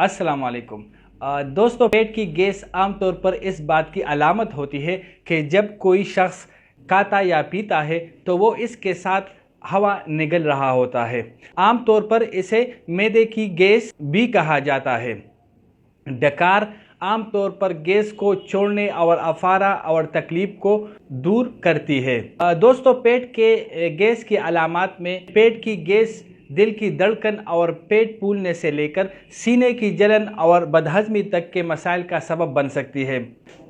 अस्सलाम वालेकुम। दोस्तों, पेट की गैस आम तौर पर इस बात की अलामत होती है कि जब कोई शख्स खाता या पीता है तो वो इसके साथ हवा निगल रहा होता है। आम तौर पर इसे मैदे की गैस भी कहा जाता है। डकार आम तौर पर गैस को छोड़ने और अफारा और तकलीफ को दूर करती है। दोस्तों, पेट के गैस की अलामात में पेट की गैस दिल की धड़कन और पेट फूलने से लेकर सीने की जलन और बदहज़मी तक के मसाइल का सबब बन सकती है।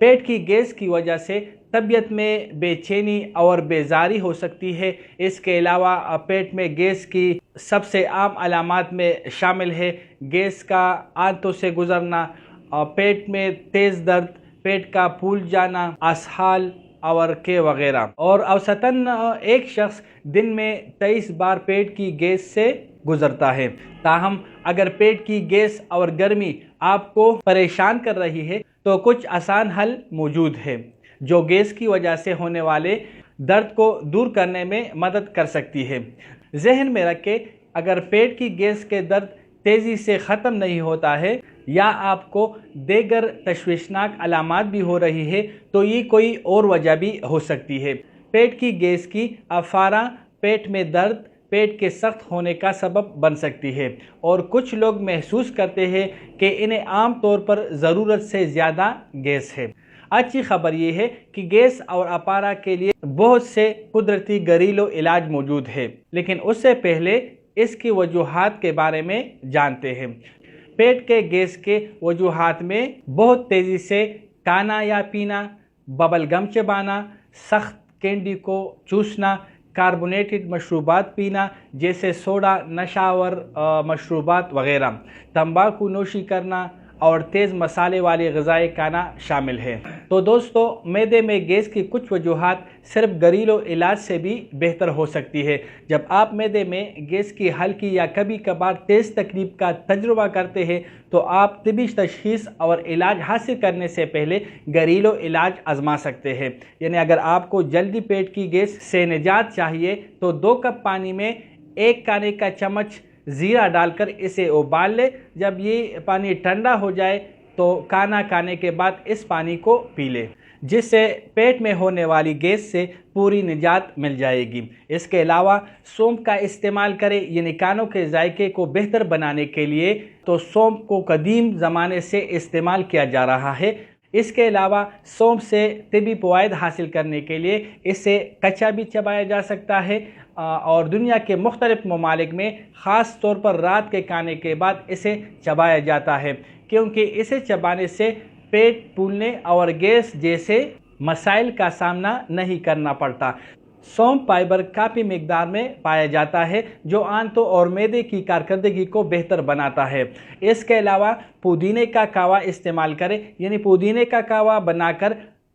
पेट की गैस की वजह से तबीयत में बेचैनी और बेजारी हो सकती है। इसके अलावा पेट में गैस की सबसे आम अलामात में शामिल है गैस का आंतों से गुजरना, पेट में तेज़ दर्द, पेट का फूल जाना, असहाल और के वगैरह। और औसतन एक शख्स दिन में 23 बार पेट की गैस से गुजरता है। ताहम अगर पेट की गैस और गर्मी आपको परेशान कर रही है तो कुछ आसान हल मौजूद है जो गैस की वजह से होने वाले दर्द को दूर करने में मदद कर सकती है। जहन में रखें, अगर पेट की गैस के दर्द तेज़ी से ख़त्म नहीं होता है या आपको देगर तशवीशनाक अलामात भी हो रही है तो ये कोई और वजह भी हो सकती है। पेट की गैस की अफारा पेट में दर्द, पेट के सख्त होने का सबब बन सकती है और कुछ लोग महसूस करते हैं कि इन्हें आम तौर पर ज़रूरत से ज़्यादा गैस है। अच्छी खबर यह है कि गैस और अपारा के लिए बहुत से कुदरती घरेलू इलाज मौजूद है, लेकिन उससे पहले इसकी वजूहात के बारे में जानते हैं। पेट के गैस के वजूहात में बहुत तेज़ी से खाना या पीना, बबल गम चबाना, सख्त कैंडी को चूसना, कार्बोनेटेड मशरूबात पीना जैसे सोडा, नशावर मशरूबात वगैरह, तंबाकू नोशी करना और तेज़ मसाले वाली ग़िज़ाएँ खाना शामिल है। तो दोस्तों, मैदे में गैस की कुछ वजूहात सिर्फ घरेलू इलाज से भी बेहतर हो सकती है। जब आप मैदे में गैस की हल्की या कभी कभार तेज़ तकलीफ का तजुर्बा करते हैं तो आप तिबी तशख़ीस और इलाज हासिल करने से पहले घरेलू इलाज आजमा सकते हैं। यानी अगर आपको जल्दी पेट की गैस से निजात चाहिए तो 2 कप पानी में 1 खाने का चम्मच ज़ीरा डालकर इसे उबाल ले। जब ये पानी ठंडा हो जाए तो खाना खाने के बाद इस पानी को पी ले, जिससे पेट में होने वाली गैस से पूरी निजात मिल जाएगी। इसके अलावा सौंफ का इस्तेमाल करें। यानी कानों के जायके को बेहतर बनाने के लिए तो सौंफ को कदीम ज़माने से इस्तेमाल किया जा रहा है। इसके अलावा सौंफ से तिबी फ़वाइद हासिल करने के लिए इसे कच्चा भी चबाया जा सकता है और दुनिया के मुख्तलिफ़ ममालिक में ख़ास तौर पर रात के खाने के बाद इसे चबाया जाता है, क्योंकि इसे चबाने से पेट फूलने और गैस जैसे मसाइल का सामना नहीं करना पड़ता। सौंफ फाइबर काफ़ी मिकदार में पाया जाता है जो आंतों और मैदे की कारकर्दगी को बेहतर बनाता है। इसके अलावा पुदीने का कावा इस्तेमाल करें। यानी पुदीने का कावा बनाकर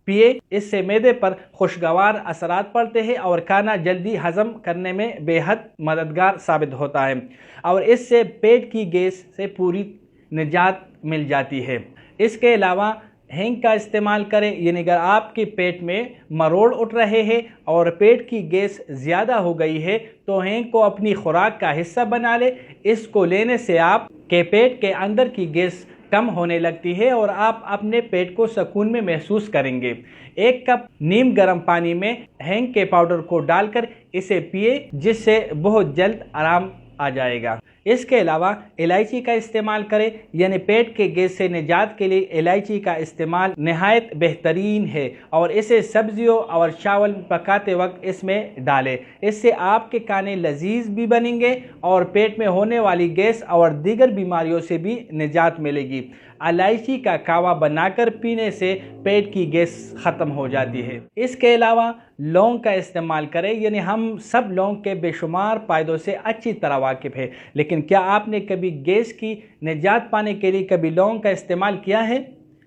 पिए। इससे मैदे पर खुशगवार असरात पड़ते हैं और खाना जल्दी हज़म करने में बेहद मददगार साबित होता है और इससे पेट की गैस से पूरी निजात मिल जाती है। इसके अलावा हींग का इस्तेमाल करें। यानी अगर आपके पेट में मरोड़ उठ रहे हैं और पेट की गैस ज़्यादा हो गई है तो हींग को अपनी खुराक का हिस्सा बना ले। इसको लेने से आप के पेट के अंदर की गैस कम होने लगती है और आप अपने पेट को सुकून में महसूस करेंगे। 1 कप नीम गर्म पानी में हींग के पाउडर को डालकर इसे पिए, जिससे बहुत जल्द आराम आ जाएगा। इसके अलावा इलायची का इस्तेमाल करें। यानी पेट के गैस से निजात के लिए इलायची का इस्तेमाल नहायत बेहतरीन है और इसे सब्जियों और चावल पकाते वक्त इसमें डालें। इससे आपके खाने लजीज भी बनेंगे और पेट में होने वाली गैस और दीगर बीमारियों से भी निजात मिलेगी। इलायची का कावा बनाकर पीने से पेट की गैस ख़त्म हो जाती है। इसके अलावा लौंग का इस्तेमाल करें। यानी हम सब लौंग के बेशुमार फ़ायदों से अच्छी तरह वाकिफ़ है, लेकिन क्या आपने कभी गैस की निजात पाने के लिए कभी लौंग का इस्तेमाल किया है?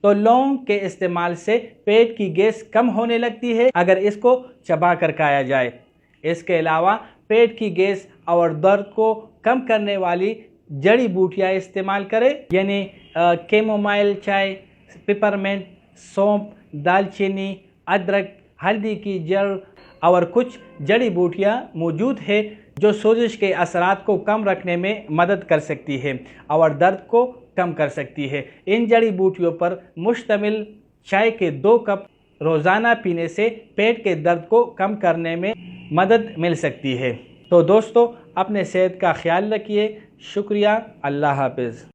तो लौंग के इस्तेमाल से पेट की गैस कम होने लगती है अगर इसको चबा कर खाया जाए। इसके अलावा पेट की गैस और दर्द को कम करने वाली जड़ी बूटियाँ इस्तेमाल करें। यानी कैमोमाइल चाय, पिपरमेंट, सौंफ, दालचीनी, अदरक, हल्दी की जड़ और कुछ जड़ी बूटियाँ मौजूद है जो सोजिश के असरात को कम रखने में मदद कर सकती है और दर्द को کم کر سکتی ہے۔ ان جڑی بوٹیوں پر مشتمل چائے کے 2 کپ روزانہ پینے سے پیٹ کے درد کو کم کرنے میں مدد مل سکتی ہے۔ تو دوستو اپنے صحت کا خیال رکھیے۔ شکریہ، اللہ حافظ۔